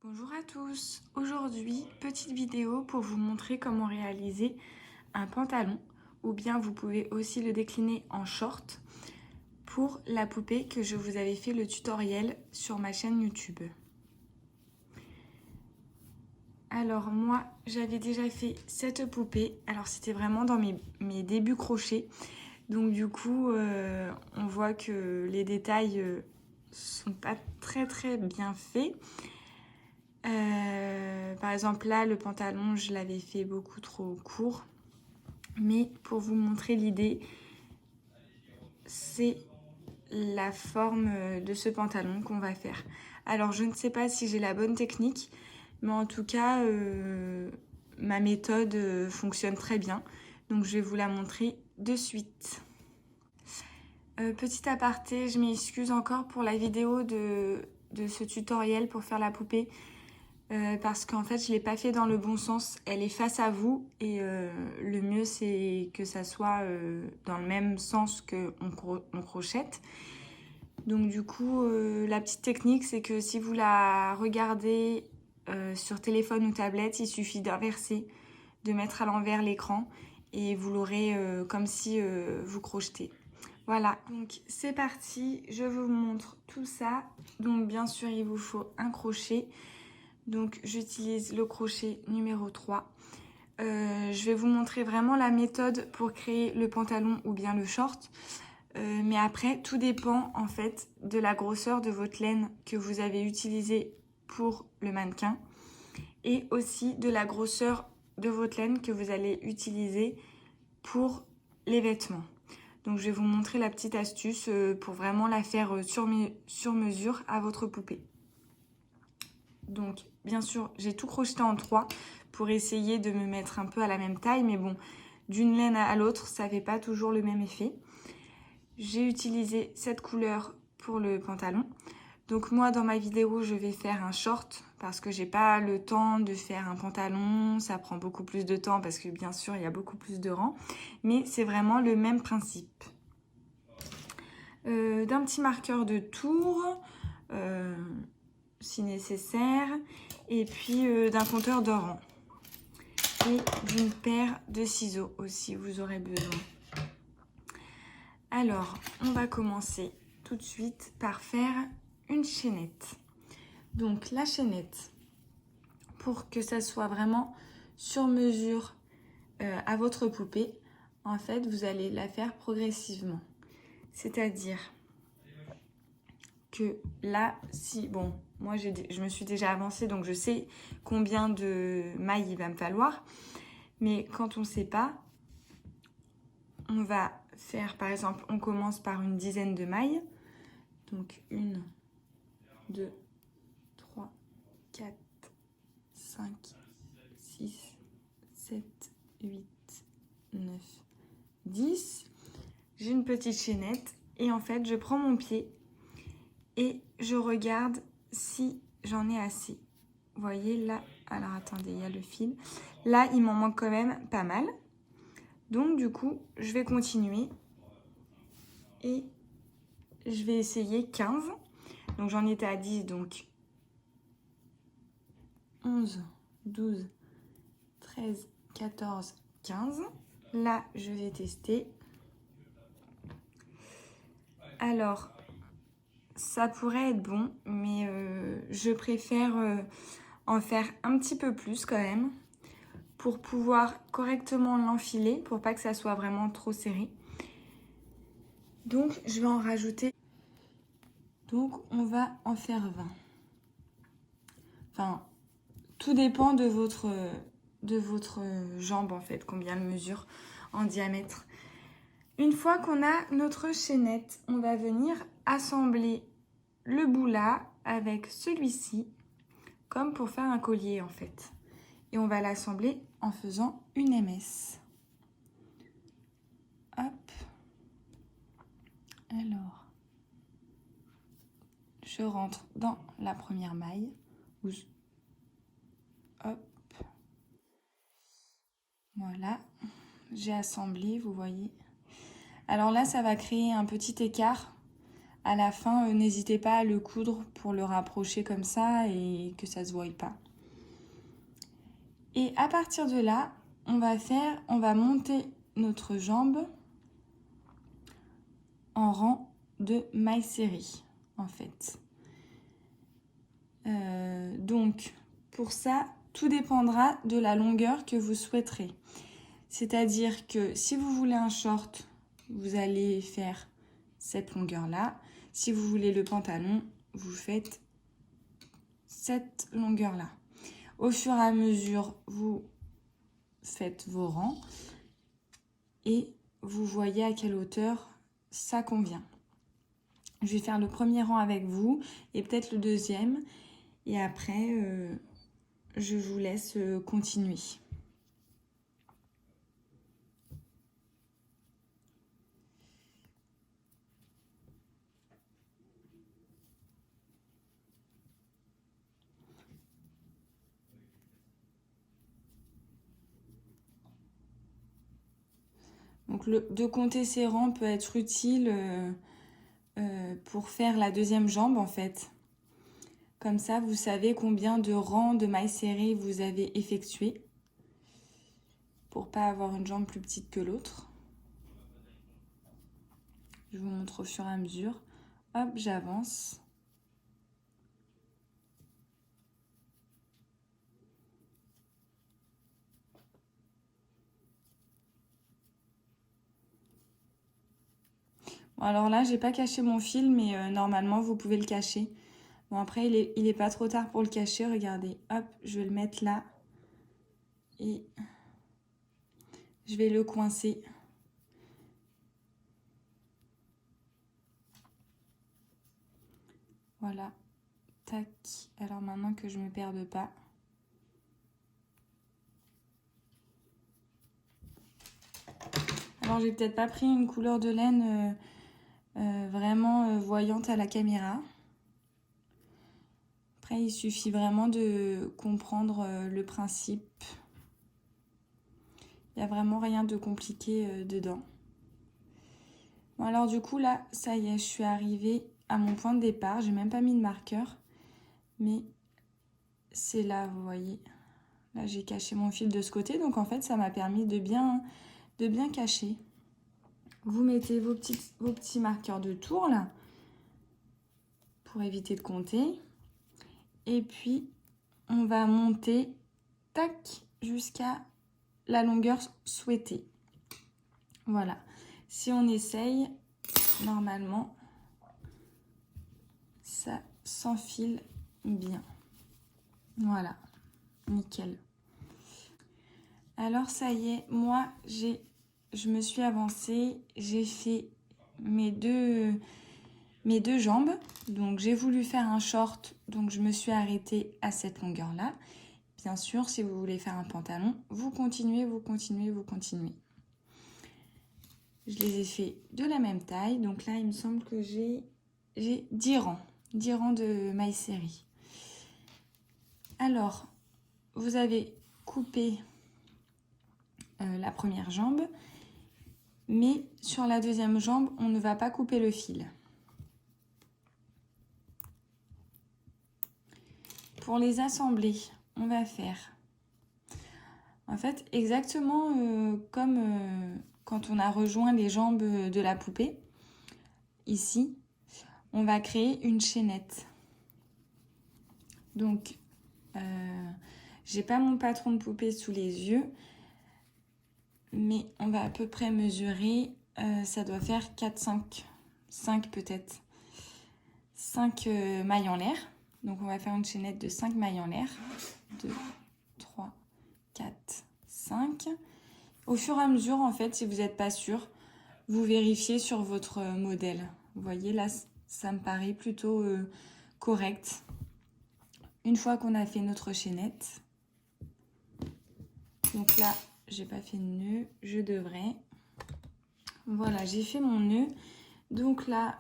Bonjour à tous, aujourd'hui petite vidéo pour vous montrer comment réaliser un pantalon ou bien vous pouvez aussi le décliner en short pour la poupée que je vous avais fait le tutoriel sur ma chaîne YouTube. Alors moi j'avais déjà fait cette poupée, alors c'était vraiment dans mes débuts crochets, donc du coup on voit que les détails sont pas très bien faits. Par exemple là le pantalon je l'avais fait beaucoup trop court, mais pour vous montrer l'idée, c'est la forme de ce pantalon qu'on va faire. Alors je ne sais pas si j'ai la bonne technique, mais en tout cas ma méthode fonctionne très bien, donc je vais vous la montrer de suite. Petit aparté, je m'excuse encore pour la vidéo de ce tutoriel pour faire la poupée. Parce qu'en fait je l'ai pas fait dans le bon sens, elle est face à vous et le mieux c'est que ça soit dans le même sens que on crochette. Donc du coup la petite technique c'est que si vous la regardez sur téléphone ou tablette, il suffit d'inverser, de mettre à l'envers l'écran et vous l'aurez comme si vous crochetez. Voilà, donc c'est parti, je vous montre tout ça. Donc bien sûr il vous faut un crochet. Donc j'utilise le crochet numéro 3. Je vais vous montrer vraiment la méthode pour créer le pantalon ou bien le short. Mais après, tout dépend en fait de la grosseur de votre laine que vous avez utilisée pour le mannequin et aussi de la grosseur de votre laine que vous allez utiliser pour les vêtements. Donc je vais vous montrer la petite astuce pour vraiment la faire sur mesure à votre poupée. Donc bien sûr j'ai tout crocheté en 3 pour essayer de me mettre un peu à la même taille, mais bon, d'une laine à l'autre ça fait pas toujours le même effet. J'ai utilisé cette couleur pour le pantalon. Donc moi dans ma vidéo je vais faire un short parce que j'ai pas le temps de faire un pantalon, ça prend beaucoup plus de temps parce que bien sûr il y a beaucoup plus de rangs, mais c'est vraiment le même principe. D'un petit marqueur de tour, si nécessaire, et puis d'un compteur de rang et d'une paire de ciseaux aussi vous aurez besoin. Alors on va commencer tout de suite par faire une chaînette. Donc la chaînette, pour que ça soit vraiment sur mesure à votre poupée, en fait vous allez la faire progressivement, c'est-à-dire que là, si, bon, moi je me suis déjà avancée donc je sais combien de mailles il va me falloir, mais quand on ne sait pas, on va faire, par exemple, on commence par une dizaine de mailles, donc 1, 2, 3, 4, 5, 6, 7, 8, 9, 10, j'ai une petite chaînette et en fait je prends mon pied et je regarde si j'en ai assez. Vous voyez là, alors attendez, il y a le fil. Là, il m'en manque quand même pas mal. Donc du coup, je vais continuer et je vais essayer 15. Donc j'en étais à 10, donc 11, 12, 13, 14, 15. Là, je vais tester. Alors, ça pourrait être bon, mais je préfère en faire un petit peu plus quand même pour pouvoir correctement l'enfiler, pour pas que ça soit vraiment trop serré. Donc, je vais en rajouter. Donc, on va en faire 20. Enfin, tout dépend de votre jambe, en fait, combien elle mesure en diamètre. Une fois qu'on a notre chaînette, on va venir assembler le bout là avec celui-ci, comme pour faire un collier, en fait. Et on va l'assembler en faisant une MS. Hop. Alors, je rentre dans la première maille. Hop. Voilà. J'ai assemblé, vous voyez. Alors là, ça va créer un petit écart À la fin, n'hésitez pas à le coudre pour le rapprocher comme ça et que ça ne se voie pas. Et à partir de là, on va monter notre jambe en rang de mailles serrées, en fait. Donc, pour ça, tout dépendra de la longueur que vous souhaiterez. C'est-à-dire que si vous voulez un short, vous allez faire cette longueur-là. Si vous voulez le pantalon, vous faites cette longueur-là. Au fur et à mesure, vous faites vos rangs et vous voyez à quelle hauteur ça convient. Je vais faire le premier rang avec vous et peut-être le deuxième. Et après, je vous laisse continuer. Donc de compter ces rangs peut être utile pour faire la deuxième jambe en fait. Comme ça, vous savez combien de rangs de mailles serrées vous avez effectué pour pas avoir une jambe plus petite que l'autre. Je vous montre au fur et à mesure. Hop, j'avance. Bon, alors là, j'ai pas caché mon fil, mais normalement, vous pouvez le cacher. Bon, après, il est pas trop tard pour le cacher. Regardez, hop, je vais le mettre là. Et je vais le coincer. Voilà. Tac. Alors maintenant que je ne me perde pas. Alors, j'ai peut-être pas pris une couleur de laine vraiment voyante à la caméra. Après, il suffit vraiment de comprendre le principe. Il n'y a vraiment rien de compliqué dedans. Bon, alors du coup, là, ça y est, je suis arrivée à mon point de départ. J'ai même pas mis de marqueur. Mais c'est là, vous voyez. Là, j'ai caché mon fil de ce côté. Donc, en fait, ça m'a permis de bien cacher. Vous mettez vos petits marqueurs de tour, là, pour éviter de compter. Et puis, on va monter, tac, jusqu'à la longueur souhaitée. Voilà. Si on essaye, normalement, ça s'enfile bien. Voilà, nickel. Alors, ça y est, moi, je me suis avancée, j'ai fait mes deux jambes. Donc, j'ai voulu faire un short, donc je me suis arrêtée à cette longueur-là. Bien sûr, si vous voulez faire un pantalon, vous continuez, vous continuez, vous continuez. Je les ai fait de la même taille. Donc là, il me semble que j'ai 10 rangs. 10 rangs de mailles serrées. Alors, vous avez coupé la première jambe. Mais sur la deuxième jambe, on ne va pas couper le fil. Pour les assembler, on va faire en fait exactement comme quand on a rejoint les jambes de la poupée. Ici, on va créer une chaînette. Donc, j'ai pas mon patron de poupée sous les yeux, mais on va à peu près mesurer, ça doit faire 5 peut-être. 5 mailles en l'air. Donc, on va faire une chaînette de 5 mailles en l'air. 2, 3, 4, 5. Au fur et à mesure, en fait, si vous n'êtes pas sûr, vous vérifiez sur votre modèle. Vous voyez, là, ça me paraît plutôt correct. Une fois qu'on a fait notre chaînette, donc là, j'ai pas fait de nœud, je devrais. Voilà, j'ai fait mon nœud. Donc là,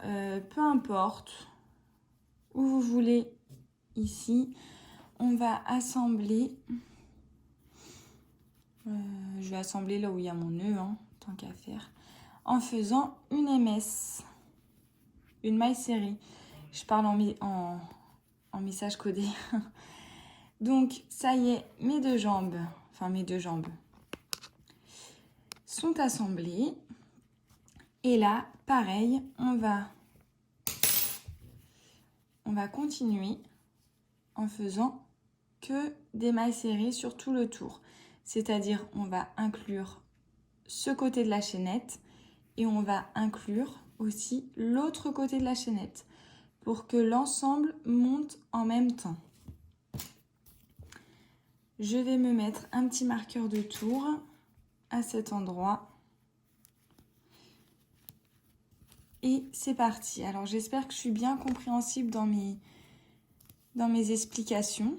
peu importe où vous voulez ici, on va assembler. Je vais assembler là où il y a mon nœud, hein, tant qu'à faire, en faisant une MS. une maille serrée. Je parle en message codé. Donc, ça y est, mes deux jambes sont assemblées. Et là, pareil, on va continuer en faisant que des mailles serrées sur tout le tour. C'est-à-dire, on va inclure ce côté de la chaînette et on va inclure aussi l'autre côté de la chaînette pour que l'ensemble monte en même temps. Je vais me mettre un petit marqueur de tour à cet endroit. Et c'est parti. Alors j'espère que je suis bien compréhensible dans mes explications.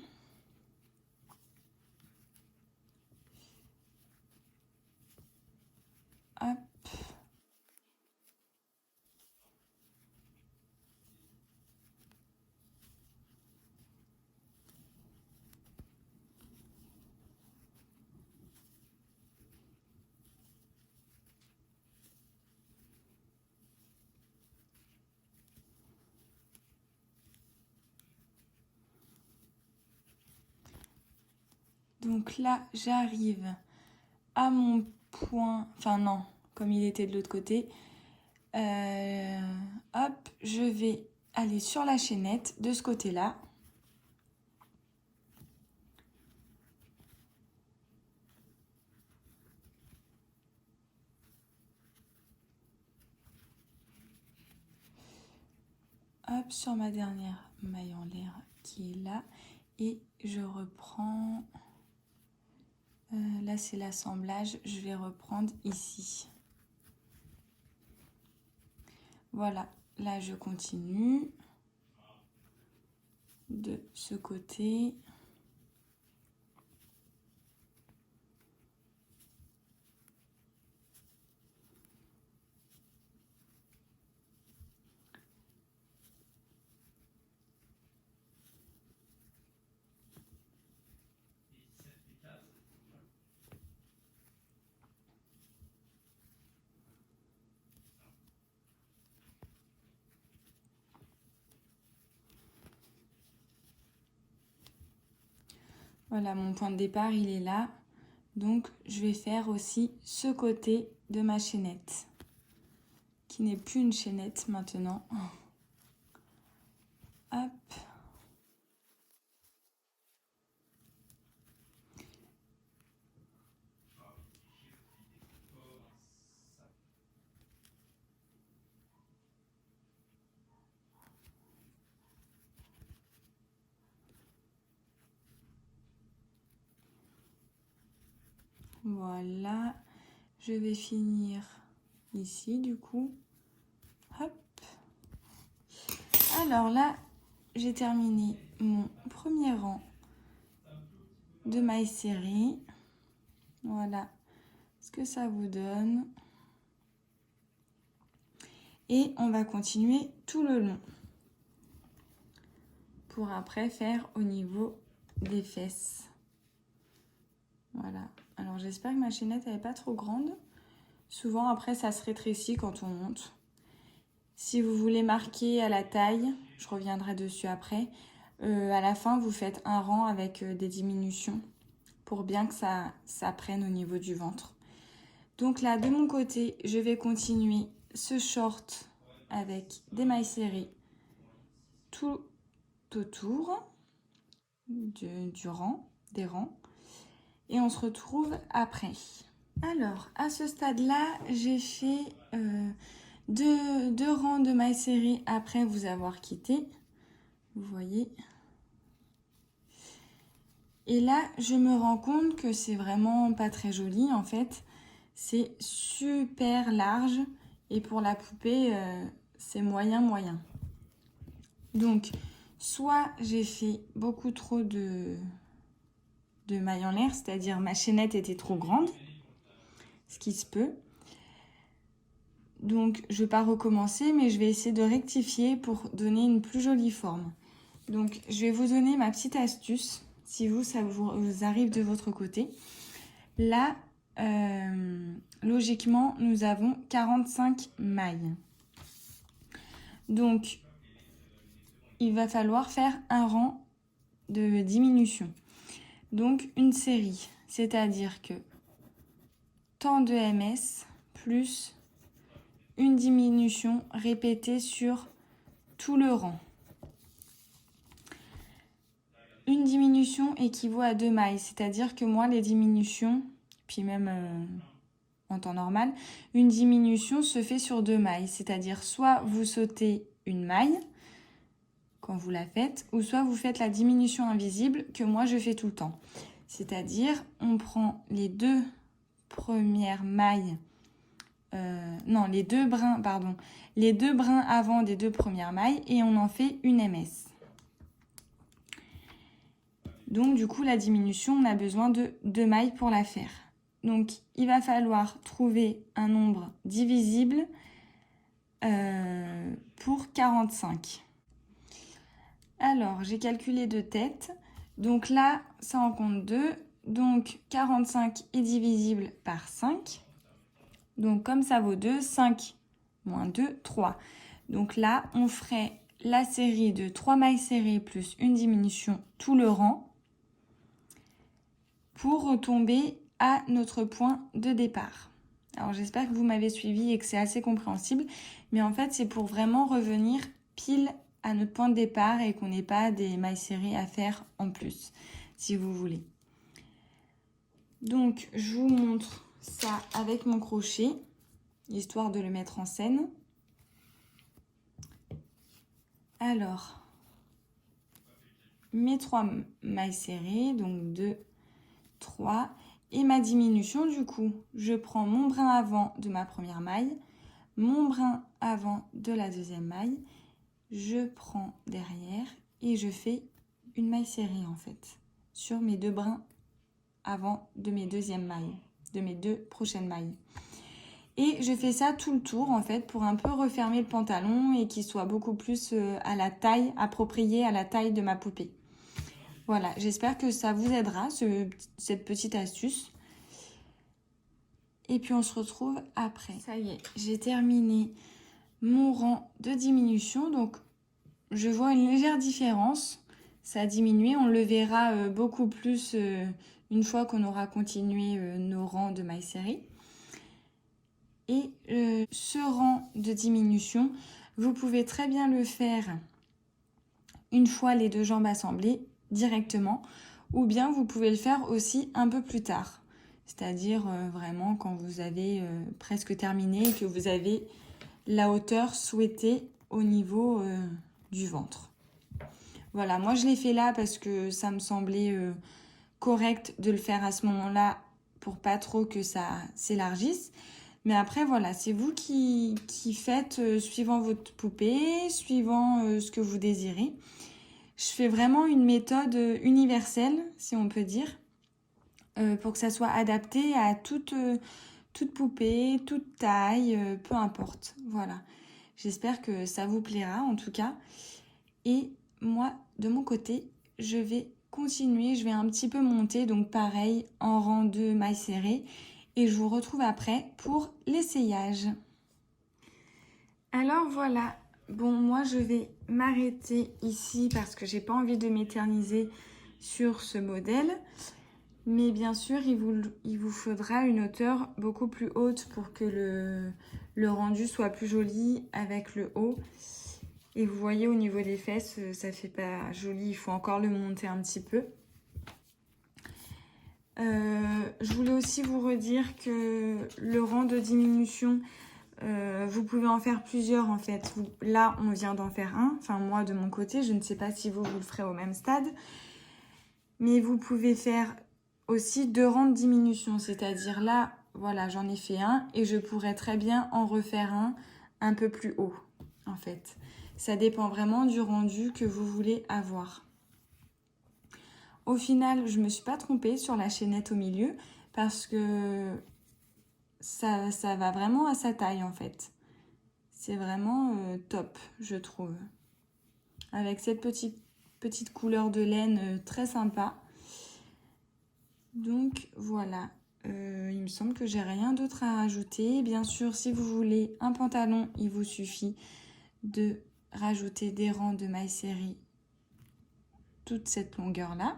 Hop. Donc là, j'arrive à mon point, enfin non, comme il était de l'autre côté. Hop, je vais aller sur la chaînette de ce côté-là. Hop, sur ma dernière maille en l'air qui est là. Et je reprends... là, c'est l'assemblage. Je vais reprendre ici. Voilà, là, je continue de ce côté. Voilà, mon point de départ, il est là. Donc, je vais faire aussi ce côté de ma chaînette, qui n'est plus une chaînette maintenant. Hop. Voilà. Je vais finir ici, du coup. Hop. Alors là, j'ai terminé mon premier rang de mailles serrées. Voilà ce que ça vous donne. Et on va continuer tout le long pour après faire au niveau des fesses. Voilà. Alors j'espère que ma chaînette n'est pas trop grande. Souvent après ça se rétrécit quand on monte. Si vous voulez marquer à la taille, je reviendrai dessus après, à la fin vous faites un rang avec des diminutions pour bien que ça prenne au niveau du ventre. Donc là de mon côté je vais continuer ce short avec des mailles serrées tout autour du rang, des rangs. Et on se retrouve après. Alors, à ce stade-là, j'ai fait deux rangs de mailles serrées après vous avoir quitté. Vous voyez. Et là, je me rends compte que c'est vraiment pas très joli en fait. C'est super large et pour la poupée, c'est moyen. Donc, soit j'ai fait beaucoup trop de mailles en l'air, c'est-à-dire ma chaînette était trop grande, ce qui se peut. Donc je ne vais pas recommencer, mais je vais essayer de rectifier pour donner une plus jolie forme. Donc je vais vous donner ma petite astuce, si ça vous arrive de votre côté. Là, logiquement, nous avons 45 mailles. Donc, il va falloir faire un rang de diminution. Donc, une série, c'est-à-dire que tant de MS plus une diminution répétée sur tout le rang. Une diminution équivaut à 2 mailles, c'est-à-dire que moi, les diminutions, puis même en temps normal, une diminution se fait sur 2 mailles, c'est-à-dire soit vous sautez une maille quand vous la faites, ou soit vous faites la diminution invisible que moi je fais tout le temps. C'est-à-dire, on prend les deux premières mailles, les deux brins avant des deux premières mailles et on en fait une MS. Donc du coup, la diminution, on a besoin de 2 mailles pour la faire. Donc il va falloir trouver un nombre divisible pour 45. Alors, j'ai calculé de tête. Donc là, ça en compte 2. Donc 45 est divisible par 5. Donc comme ça vaut 2, 5 moins 2, 3. Donc là, on ferait la série de 3 mailles serrées plus une diminution tout le rang pour retomber à notre point de départ. Alors j'espère que vous m'avez suivi et que c'est assez compréhensible, mais en fait c'est pour vraiment revenir pile à notre point de départ et qu'on n'ait pas des mailles serrées à faire en plus, si vous voulez. Donc je vous montre ça avec mon crochet, histoire de le mettre en scène. Alors, mes 3 mailles serrées, donc 2, 3, et ma diminution, du coup, je prends mon brin avant de ma première maille, mon brin avant de la deuxième maille, je prends derrière et je fais une maille serrée en fait, sur mes 2 brins avant de mes deuxièmes mailles, de mes 2 prochaines mailles. Et je fais ça tout le tour en fait pour un peu refermer le pantalon et qu'il soit beaucoup plus à la taille, approprié à la taille de ma poupée. Voilà, j'espère que ça vous aidera, cette petite astuce. Et puis on se retrouve après. Ça y est, j'ai terminé mon rang de diminution. Donc je vois une légère différence. Ça a diminué, on le verra beaucoup plus une fois qu'on aura continué nos rangs de mailles serrées. Et ce rang de diminution, vous pouvez très bien le faire une fois les 2 jambes assemblées directement, ou bien vous pouvez le faire aussi un peu plus tard, c'est-à-dire vraiment quand vous avez presque terminé et que vous avez la hauteur souhaitée au niveau du ventre. Voilà, moi je l'ai fait là parce que ça me semblait correct de le faire à ce moment-là pour pas trop que ça s'élargisse. Mais après, voilà, c'est vous qui faites suivant votre poupée, suivant ce que vous désirez. Je fais vraiment une méthode universelle, si on peut dire, pour que ça soit adapté à toute poupée, toute taille, peu importe. Voilà. J'espère que ça vous plaira en tout cas. Et moi, de mon côté, je vais continuer, je vais un petit peu monter, donc pareil, en rang de mailles serrées. Et je vous retrouve après pour l'essayage. Alors voilà, bon moi je vais m'arrêter ici parce que j'ai pas envie de m'éterniser sur ce modèle. Mais bien sûr, il vous faudra une hauteur beaucoup plus haute pour que le rendu soit plus joli avec le haut. Et vous voyez au niveau des fesses, ça fait pas joli, il faut encore le monter un petit peu. Je voulais aussi vous redire que le rang de diminution, vous pouvez en faire plusieurs en fait. Là, on vient d'en faire un. Enfin, moi, de mon côté, je ne sais pas si vous le ferez au même stade. Mais vous pouvez faire aussi 2 rangs de diminution. C'est-à-dire là, voilà, j'en ai fait un et je pourrais très bien en refaire un peu plus haut en fait. Ça dépend vraiment du rendu que vous voulez avoir. Au final, je ne me suis pas trompée sur la chaînette au milieu parce que ça va vraiment à sa taille en fait. C'est vraiment top, je trouve. Avec cette petite couleur de laine très sympa. Donc voilà, il me semble que j'ai rien d'autre à rajouter. Bien sûr, si vous voulez un pantalon, il vous suffit de rajouter des rangs de mailles série toute cette longueur-là.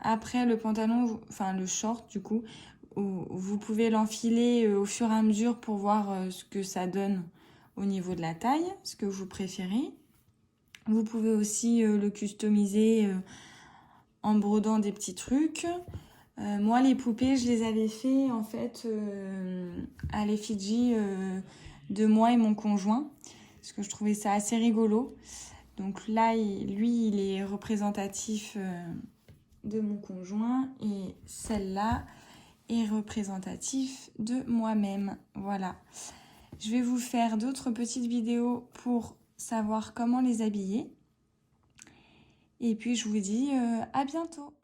Après le pantalon, enfin le short du coup, vous pouvez l'enfiler au fur et à mesure pour voir ce que ça donne au niveau de la taille, ce que vous préférez. Vous pouvez aussi le customiser en brodant des petits trucs. Moi, les poupées, je les avais fait en fait à l'effigie de moi et mon conjoint, parce que je trouvais ça assez rigolo. Donc là, lui, il est représentatif de mon conjoint et celle-là est représentatif de moi-même. Voilà. Je vais vous faire d'autres petites vidéos pour savoir comment les habiller. Et puis, je vous dis à bientôt.